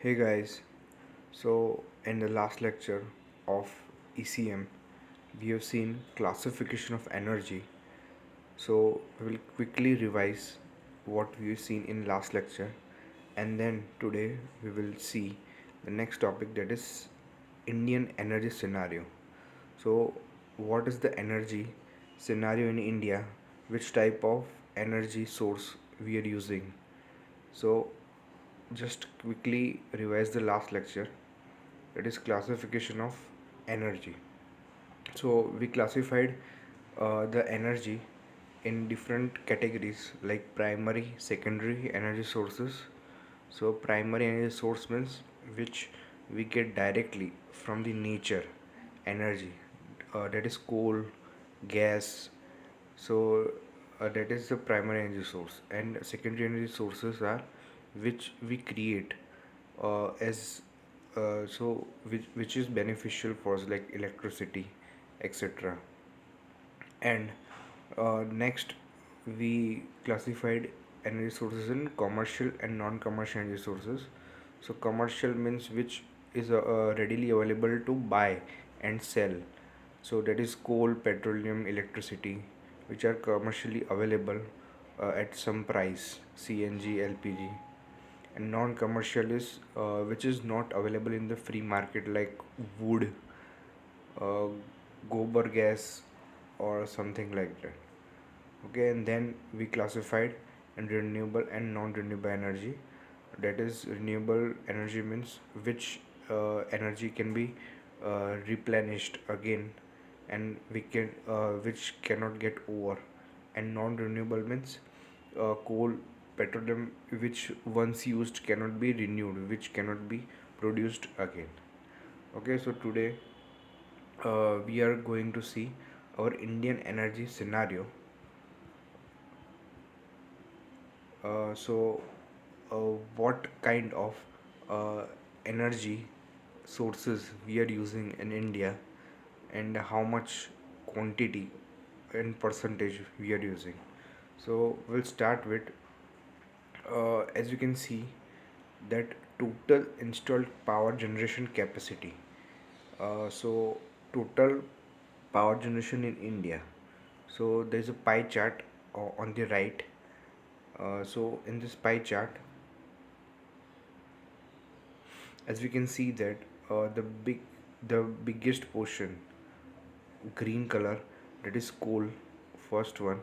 Hey guys, so in the last lecture of ECM, we have seen classification of energy. So we will quickly revise what we've seen in last lecture, and then today we will see the next topic, that is Indian energy scenario. So what is the energy scenario in India? Which type of energy source we are using? So just quickly revise the last lecture, that is classification of energy. So we classified the energy in different categories like primary, secondary energy sources. So primary energy source means which we get directly from the nature energy, that is coal, gas. So that is the primary energy source, and secondary energy sources are which we create as which is beneficial for us, like electricity, etc. And next, we classified energy sources in commercial and non-commercial energy sources. So commercial means which is readily available to buy and sell. So that is coal, petroleum, electricity, which are commercially available at some price, CNG, LPG. And non-commercial is which is not available in the free market, like wood, uh, gobar gas, or something like that. Okay, and then we classified in renewable and non-renewable energy. That is, renewable energy means which energy can be replenished again, and we can which cannot get over. And non-renewable means coal, petroleum, which once used cannot be renewed, which cannot be produced again. Okay, so today we are going to see our Indian energy scenario. So, what kind of uh, energy sources we are using in India, and how much quantity and percentage we are using? So, we'll start with, as you can see, that total installed power generation capacity. So, total power generation in India. So, there's a pie chart on the right. So, in this pie chart, as we can see that the biggest portion, green color, that is coal, first one.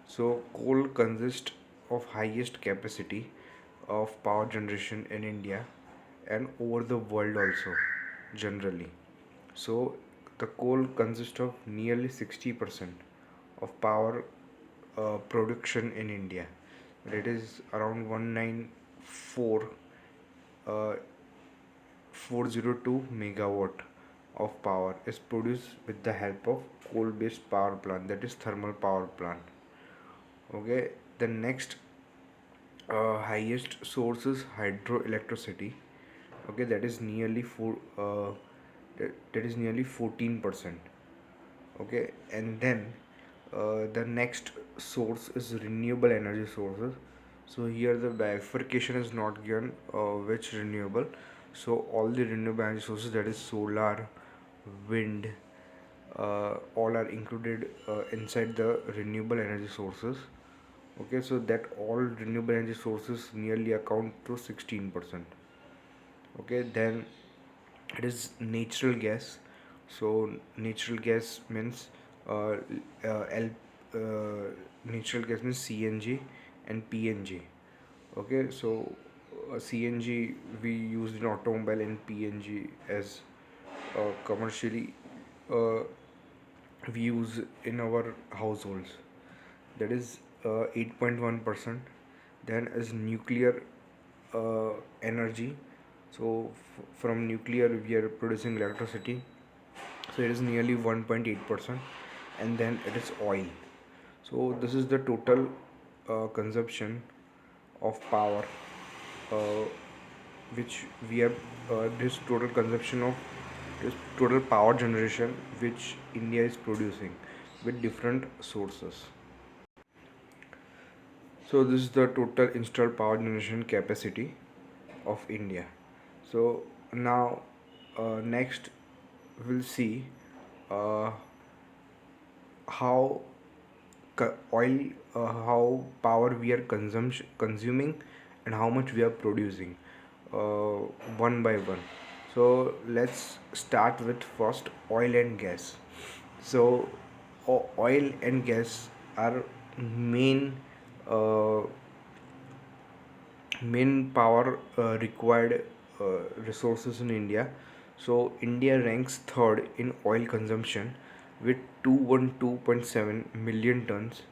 So coal consists of highest capacity of power generation in India and over the world also, generally. So the coal consists of nearly 60% of power production in India. That is around 194 uh, 402 megawatt of power is produced with the help of coal based power plant, that is thermal power plant. Okay, the next highest source is hydroelectricity. Okay, that is nearly that is nearly 14%. Okay, and then the next source is renewable energy sources. So here the bifurcation is not given which renewable. So all the renewable energy sources, that is solar, wind, all are included inside the renewable energy sources. Okay, so that all renewable energy sources nearly account to 16%. Okay, then it is natural gas. So natural gas means uh, L, uh, natural gas means CNG and PNG. Okay, so CNG we use in automobile, and PNG as commercially uh, we use in our households. That is 8.1%. Then is nuclear uh, energy. So from nuclear we are producing electricity, so it is nearly 1.8%. And then it is oil. So this is the total consumption of power, uh, which we have this total consumption of this total power generation which India is producing with different sources. So this is the total installed power generation capacity of India. So now, next we'll see uh, how oil, how power we are consuming, and how much we are producing, uh, one by one. So let's start with first oil and gas. So oil and gas are main uh, main power required resources in India. So India ranks third in oil consumption with 212.7 million tons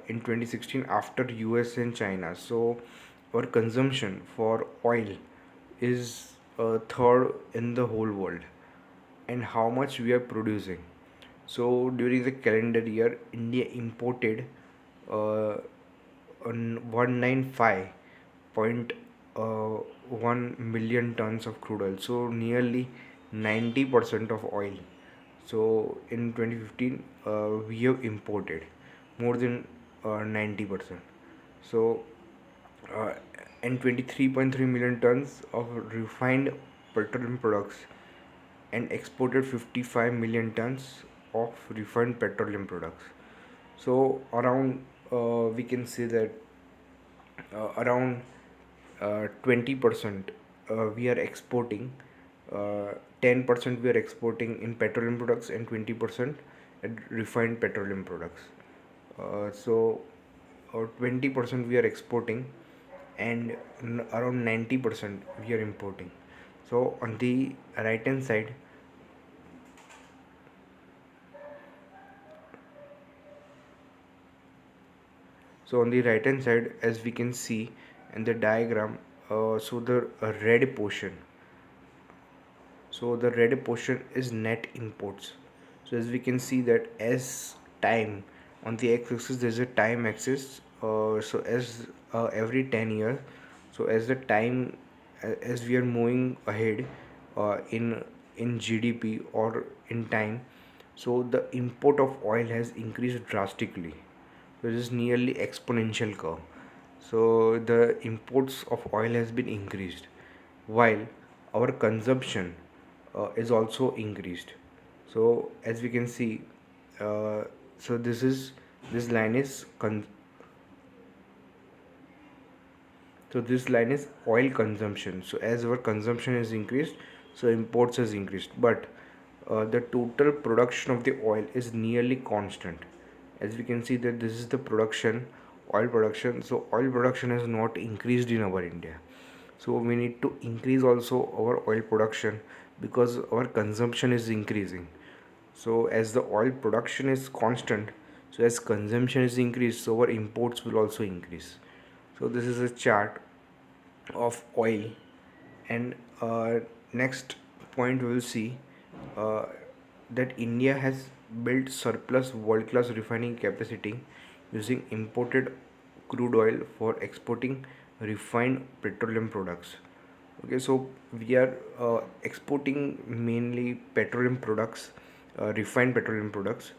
in 2016 after US and China. So our consumption for oil is third in the whole world, and how much we are producing. So during the calendar year, India imported uh, 195.1 million tons of crude oil. So nearly 90% of oil. So in 2015, we have imported more than 90%. So uh, and 23.3 million tons of refined petroleum products, and exported 55 million tons of refined petroleum products. So around, we can say that around 20% we are exporting, 10% we are exporting in petroleum products, and 20% at refined petroleum products. So 20% we are exporting, and around 90% we are importing. So on the right hand side, as we can see in the diagram, so the red portion, is net imports. So as we can see that, as time, on the x-axis there is a time axis. So as every 10 years, so as the time, as we are moving ahead in GDP or in time, so the import of oil has increased drastically. So it is nearly exponential curve. So the imports of oil has been increased, while our consumption is also increased. So as we can see, uh, so this line is this line is oil consumption. So as our consumption is increased, so imports has increased, but the total production of the oil is nearly constant. As we can see that this is the production, oil production. So oil production has not increased in our India. So we need to increase also our oil production, because our consumption is increasing. So as the oil production is constant, so as consumption is increased, so our imports will also increase. So this is a chart of oil. And next point we will see uh, that India has built surplus world class refining capacity using imported crude oil for exporting refined petroleum products. Okay, so we are exporting mainly petroleum products, refined petroleum products.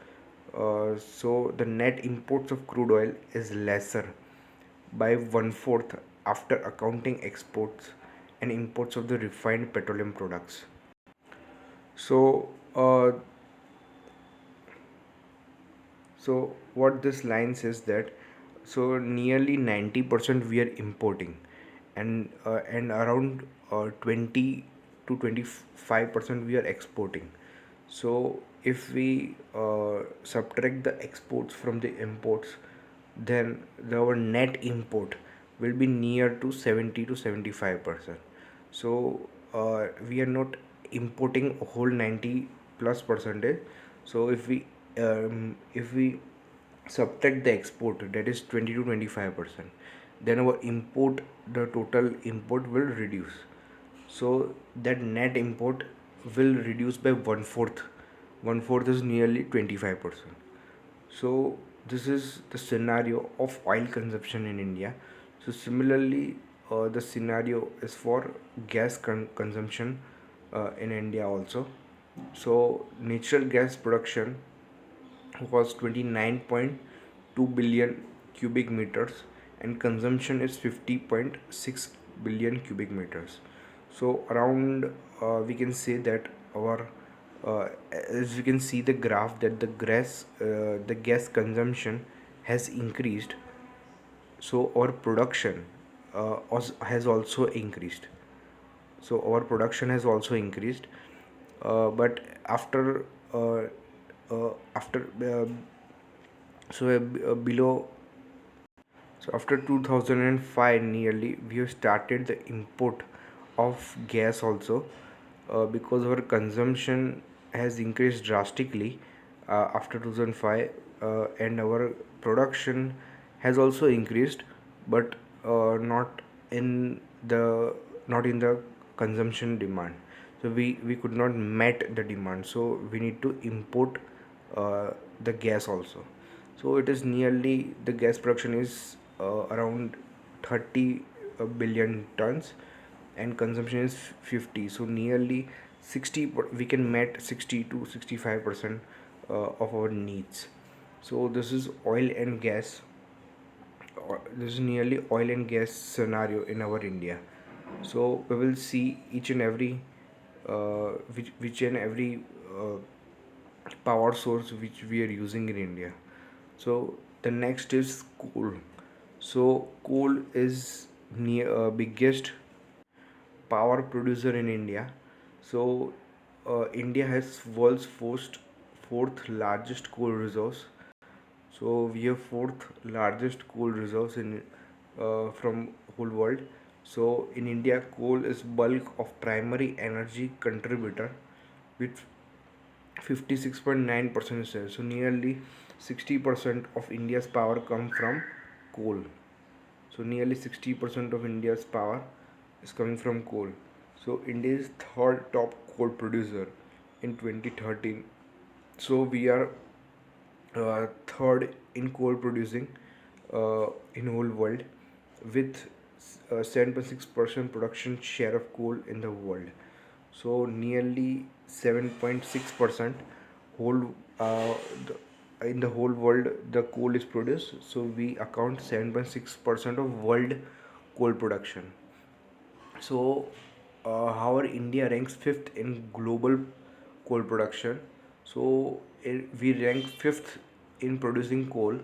So the net imports of crude oil is lesser by one fourth after accounting exports and imports of the refined petroleum products. So, what this line says that, so nearly 90% we are importing, and around 20 to 25% we are exporting. So if we subtract the exports from the imports, then our net import will be near to 70 to 75%. So we are not importing a whole 90 plus percentage. So if we subtract the export, that is 20 to 25%, then our import, the total import will reduce. So that net import will reduce by one fourth. One fourth is nearly 25%. So this is the scenario of oil consumption in India. So similarly, the scenario is for gas consumption in India also. So natural gas production was 29.2 billion cubic meters, and consumption is 50.6 billion cubic meters. So around we can say that our as you can see the graph that the gas consumption has increased, so our production has also increased. So our production has also increased, but uh, after below. So after 2005 nearly we have started the import of gas also, because our consumption has increased drastically after 2005, and our production has also increased, but not in the not in the consumption demand. So we could not met the demand, so we need to import uh, the gas also. So it is nearly the gas production is around 30 billion tons, and consumption is 50. So nearly 60 we can met 60 to 65% of our needs. So this is oil and gas. This is nearly oil and gas scenario in our India. So we will see each and every which and every uh, power source which we are using in India. So the next is coal. So coal is near biggest power producer in India. So India has world's fourth largest coal resource. So we have fourth largest coal resource in from whole world. So in India, coal is bulk of primary energy contributor with 56.9% share. So nearly 60% of India's power come from coal. So nearly 60% of India's power is coming from coal. So India is third top coal producer in 2013. So we are third in coal producing in whole world with 7.6% production share of coal in the world. So nearly 7.6% whole in the whole world the coal is produced. So we account 7.6% of world coal production. So, our India ranks fifth in global coal production. So, we rank fifth in producing coal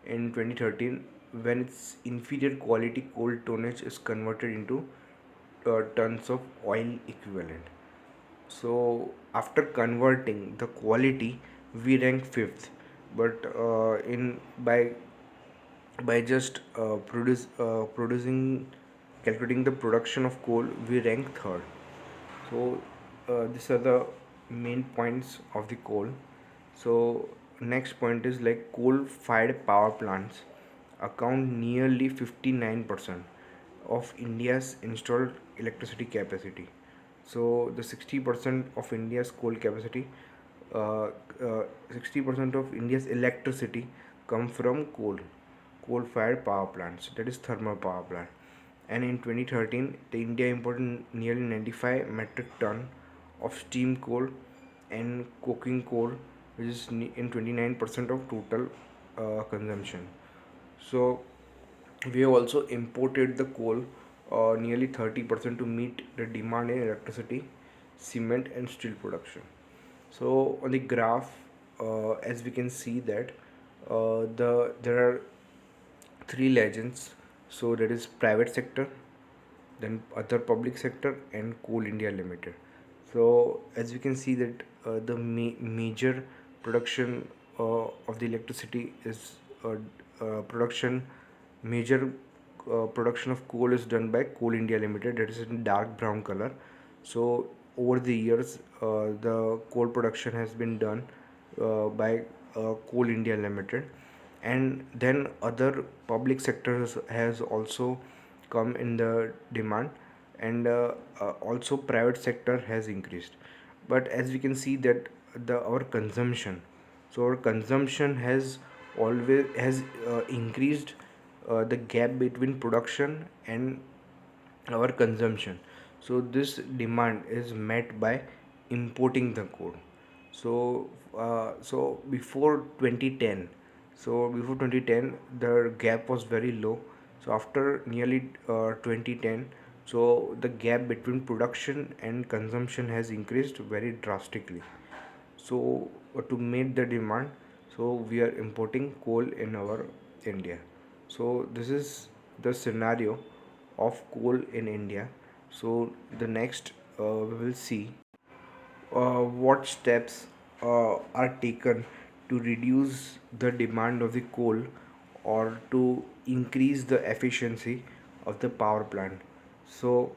in 2013 when its inferior quality coal tonnage is converted into tons of oil equivalent. So, after converting the quality, we rank fifth, but in by just producing calculating the production of coal we rank third. So these are the main points of the coal. So next point is like coal fired power plants account nearly 59% of India's installed electricity capacity. So the 60% of India's coal capacity, uh, 60% of India's electricity come from coal fired power plants, that is thermal power plant. And in 2013 the India imported nearly 95 metric ton of steam coal and coking coal, which is in 29% of total consumption. So we have also imported the coal nearly 30% to meet the demand in electricity, cement and steel production. So on the graph, as we can see that there are three legends. So that is private sector, then other public sector and Coal India Limited. So as we can see that major production of the electricity is production major production of coal is done by Coal India Limited, that is in dark brown color. So over the years the coal production has been done by Coal India Limited, and then other public sectors has also come in the demand, and also private sector has increased. But as we can see that the our consumption, so our consumption has increased the gap between production and our consumption. So this demand is met by importing the coal. So before 2010, before 2010 the gap was very low. So after nearly 2010 So the gap between production and consumption has increased very drastically. So to meet the demand, so we are importing coal in our India. So this is the scenario of coal in India. So the next we will see what steps are taken to reduce the demand of the coal or to increase the efficiency of the power plant. So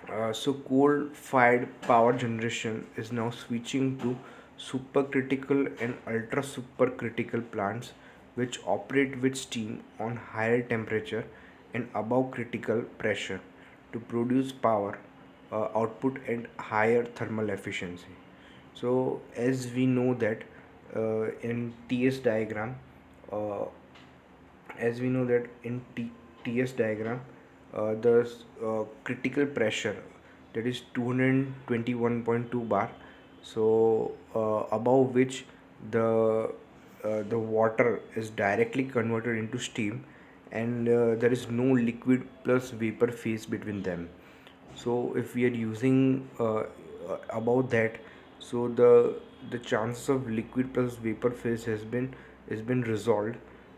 coal-fired power generation is now switching to supercritical and ultra supercritical plants, which operate with steam on higher temperature and above critical pressure to produce power output and higher thermal efficiency. So, as we know that in TS diagram, uh, as we know that in TS diagram, the critical pressure, that is 221.2 bar, so above which the water is directly converted into steam, and there is no liquid plus vapor phase between them. So if we are using above that, so the chances of liquid plus vapor phase has been resolved.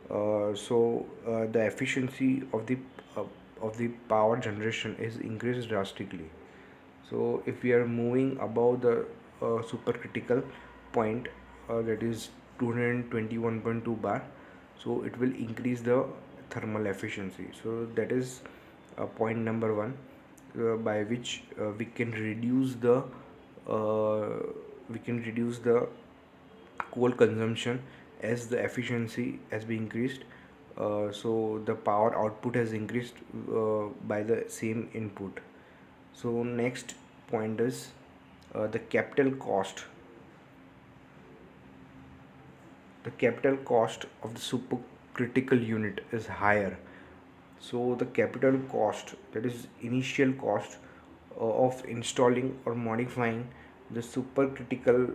The efficiency uh, of the power generation is increased drastically. So if we are moving above the supercritical point, that is 221.2 bar, so it will increase the thermal efficiency. So that is point number one, by which uh, we can reduce the coal consumption as the efficiency has been increased. So the power output has increased by the same input. So next point is the capital cost. The capital cost of the supercritical unit is higher. So the capital cost, that is initial cost of installing or modifying the supercritical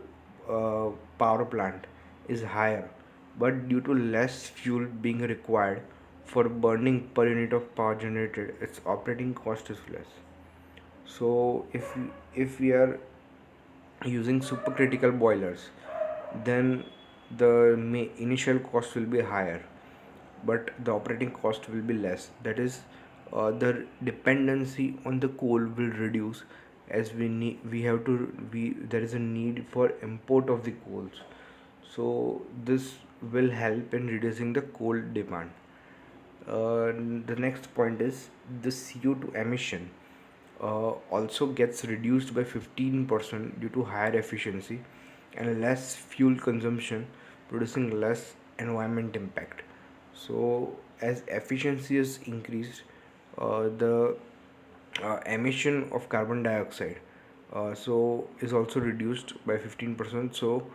power plant is higher, but due to less fuel being required for burning per unit of power generated, its operating cost is less. So if we are using supercritical boilers, then the initial cost will be higher, but the operating cost will be less. That is, the dependency on the coal will reduce, as we there is a need for import of the coals. So this will help in reducing the coal demand. The next point is the CO2 emission also gets reduced by 15% due to higher efficiency and less fuel consumption, producing less environment impact. So, as efficiency is increased, the emission of carbon dioxide is also reduced by 15%. So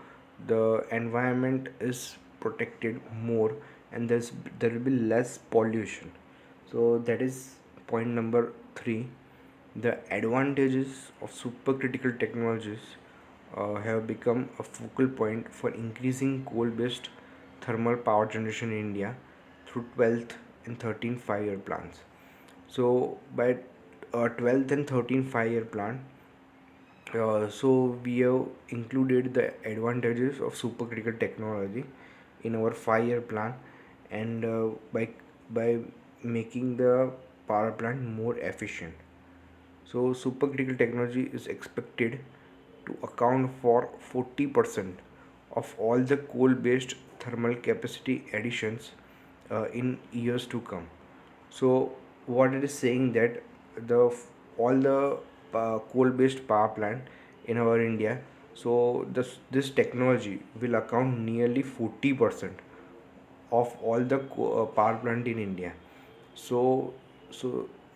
the environment is protected more, and there will be less pollution. So that is point number 3. The advantages of supercritical technologies have become a focal point for increasing coal-based thermal power generation in India through 12th and 13th 5-year plans. So by 12th and 13th 5-year plan, so we have included the advantages of supercritical technology in our 5-year plan, and by making the power plant more efficient. So supercritical technology is expected to account for 40% of all the coal-based thermal capacity additions in years to come. So what it is saying that the all the coal-based power plant in our India, so this technology will account nearly 40% of all the power plant in India. So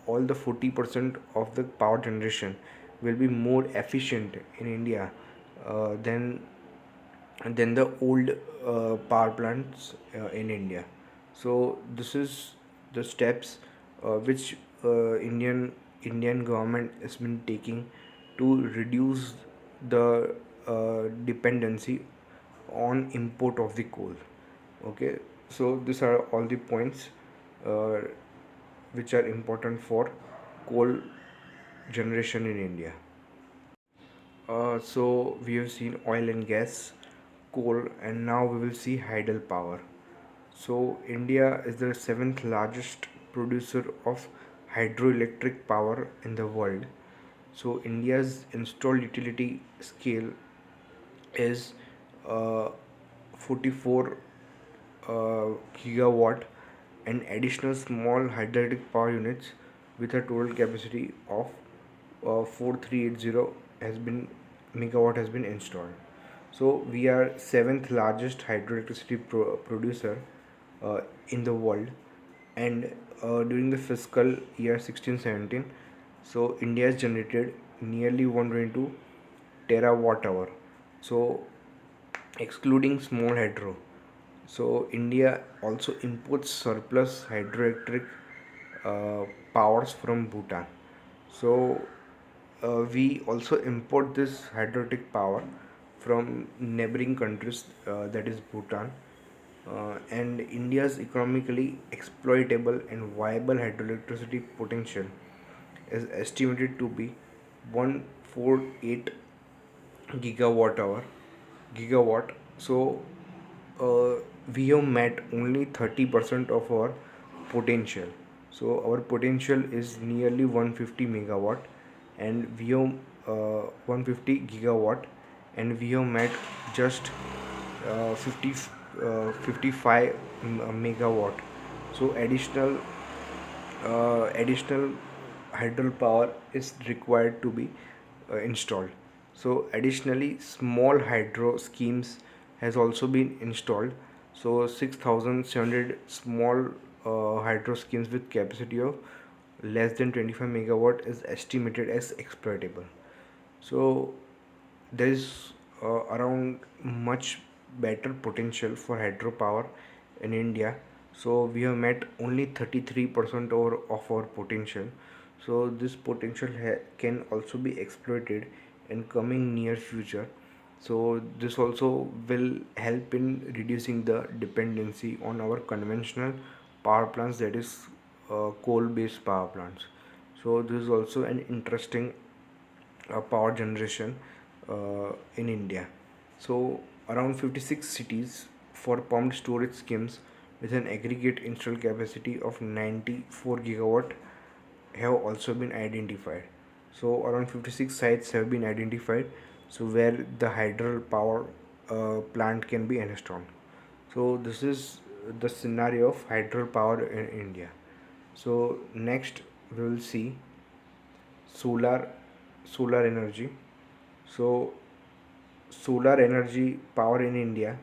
all the 40% of the power generation will be more efficient in India than the old power plants in India. So this is the steps which Indian government has been taking to reduce the dependency on import of the coal. Okay, so these are all the points uh, which are important for coal generation in India. So we have seen oil and gas, coal, and now we will see hydel power. So India is the seventh largest producer of hydroelectric power in the world. So India's installed utility scale is uh, 44 gigawatt and additional small hydroelectric power units with a total capacity of 4380 has been megawatt has been installed. So we are seventh largest hydroelectricity producer in the world, and during the fiscal year 16-17, so India has generated nearly 122 terawatt hour. So excluding small hydro. So India also imports surplus hydroelectric powers from Bhutan. So we also import this hydroelectric power from neighboring countries, that is Bhutan. And India's economically exploitable and viable hydroelectricity potential is estimated to be 148 gigawatt hour gigawatt. So uh, we have met only 30% of our potential. So our potential is nearly 150 megawatt, and we have 150 gigawatt, and we have met just 55 megawatt. So additional hydro power is required to be installed. So additionally, small hydro schemes has also been installed. So 6,700 small hydro schemes with capacity of less than 25 megawatt is estimated as exploitable. So there is around much better potential for hydropower in India. So we have met only 33% of our potential. So this potential can also be exploited in coming near future. So this also will help in reducing the dependency on our conventional power plants, that is coal based power plants. So this is also an interesting power generation in India. So around 56 cities for pumped storage schemes with an aggregate installed capacity of 94 gigawatt have also been identified. So around 56 sites have been identified, so where the hydro power plant can be installed. So this is the scenario of hydro power in India. So next we will see solar solar energy. So solar energy power in India.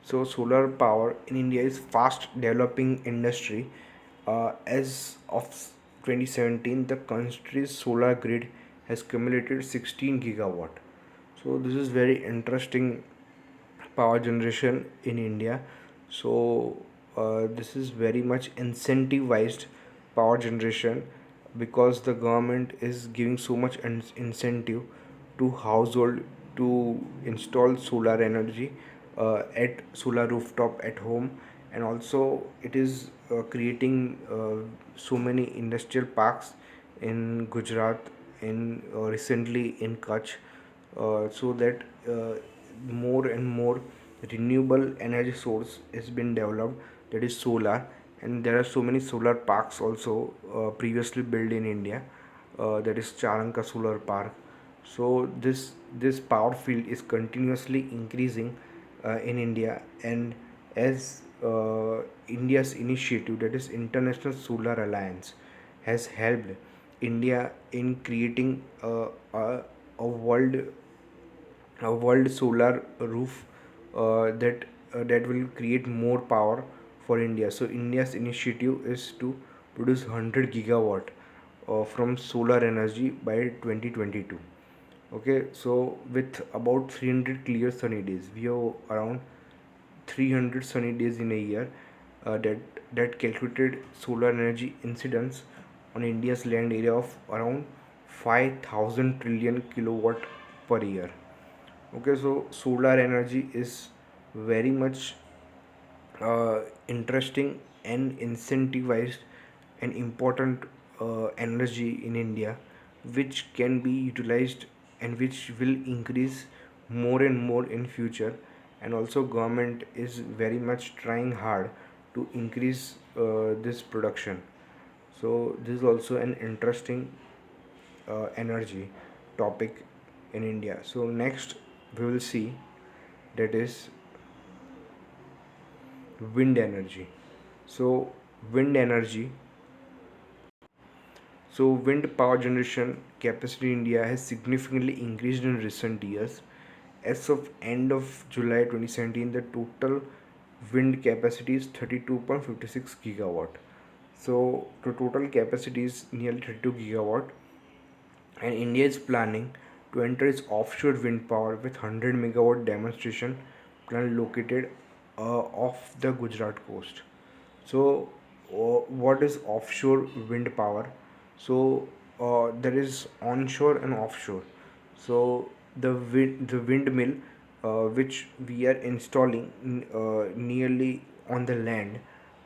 So solar power in India is fast developing industry. As of 2017, the country's solar grid has accumulated 16 gigawatt. So this is very interesting power generation in India. So this is very much incentivized power generation, because the government is giving so much incentive to household to install solar energy at solar rooftop at home. And also it is creating so many industrial parks in Gujarat, in recently in Kutch, so that more and more renewable energy source has been developed, that is solar. And there are so many solar parks also previously built in India, that is Charanka solar park. So this power field is continuously increasing in India. And as India's initiative, that is International Solar Alliance, has helped India in creating a world solar roof that will create more power for India. So India's initiative is to produce 100 gigawatt from solar energy by 2022. Okay, so with about 300 clear sunny days, we have around 300 sunny days in a year, that calculated solar energy incidence on India's land area of around 5,000 trillion kilowatt per year. Okay, so solar energy is very much interesting and incentivized and important energy in India, which can be utilized and which will increase more and more in future. And also government is very much trying hard to increase this production. So this is also an interesting energy topic in India. So next we will see, that is wind energy. So wind energy, so wind power generation capacity in India has significantly increased in recent years. As of end of July 2017, the total wind capacity is 32.56 gigawatt. So the total capacity is nearly 32 gigawatt, and India is planning to enter its offshore wind power with 100 megawatt demonstration plant located off the Gujarat coast. So, what is offshore wind power? So, there is onshore and offshore. So, the windmill which we are installing nearly on the land,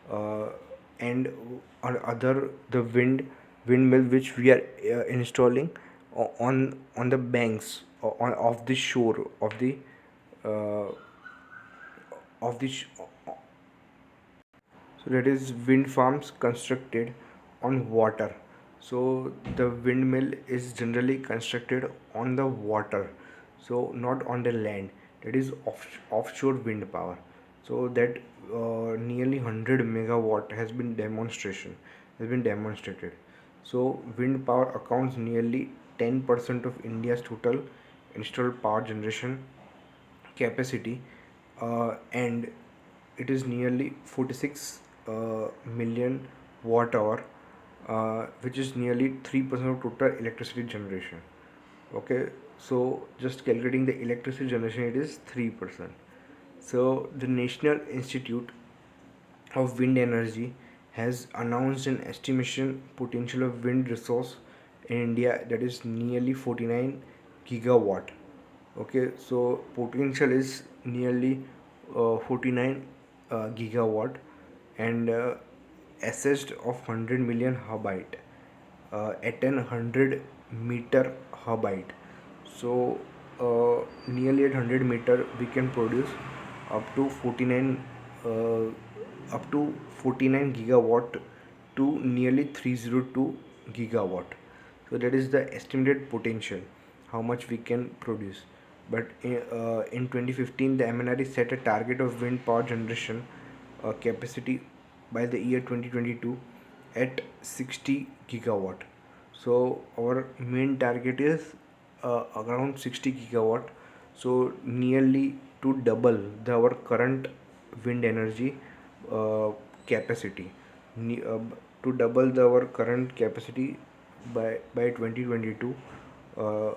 uh, and other the windmill which we are installing on the banks of the shore uh, of the sh- so that is wind farms constructed on water. So the windmill is generally constructed on the water, so not on the land. That is offshore wind power. So that nearly 100 megawatt has been demonstrated. So wind power accounts nearly 10% of India's total installed power generation capacity, and it is nearly 46 million watt hour, which is nearly 3% of total electricity generation. Okay, so just calculating the electricity generation, it is 3%. So the National Institute of Wind Energy has announced an estimation potential of wind resource in India, that is nearly 49 gigawatt. Okay, so potential is nearly 49 gigawatt, and assessed of 100 million hubite at an 100-meter hubite. So nearly at 100 meter we can produce up to 49 uh, up to 49 gigawatt to nearly 302 gigawatt. So that is the estimated potential, how much we can produce. But in 2015, the MNRE set a target of wind power generation capacity by the year 2022 at 60 gigawatt. So our main target is around 60 gigawatt. So nearly to double our current wind energy uh, capacity. To double our current capacity by 2022, uh,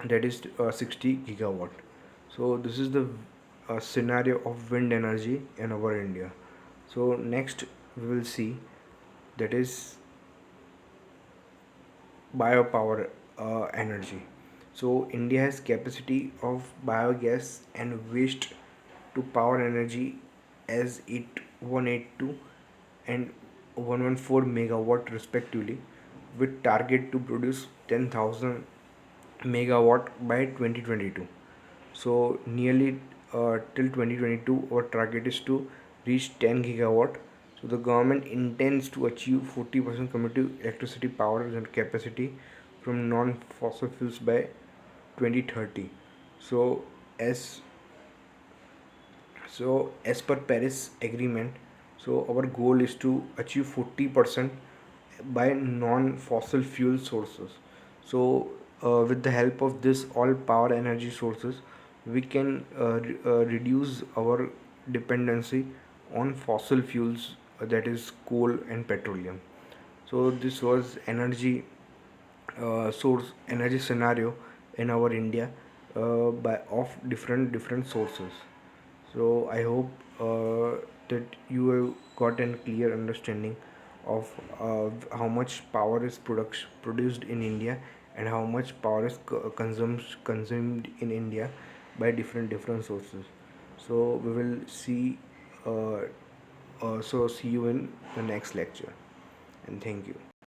that is 60 gigawatt. So this is the scenario of wind energy in our India. So next we will see, that is biopower energy. So India has capacity of biogas and waste to power energy as 8182 and 114 megawatt respectively, with target to produce 10,000 megawatt by 2022. So nearly till 2022, our target is to reach 10 gigawatt. So the government intends to achieve 40% cumulative electricity power and capacity from non-fossil fuels by 2030. So as as per Paris Agreement, so our goal is to achieve 40% by non-fossil fuel sources. So with the help of this all power energy sources, we can reduce our dependency on fossil fuels, that is coal and petroleum. So this was source energy scenario in our India by of different sources. So I hope that you have got a clear understanding of how much power is produced in India and how much power is consumed in India by different sources. So we will see. So see you in the next lecture, and thank you.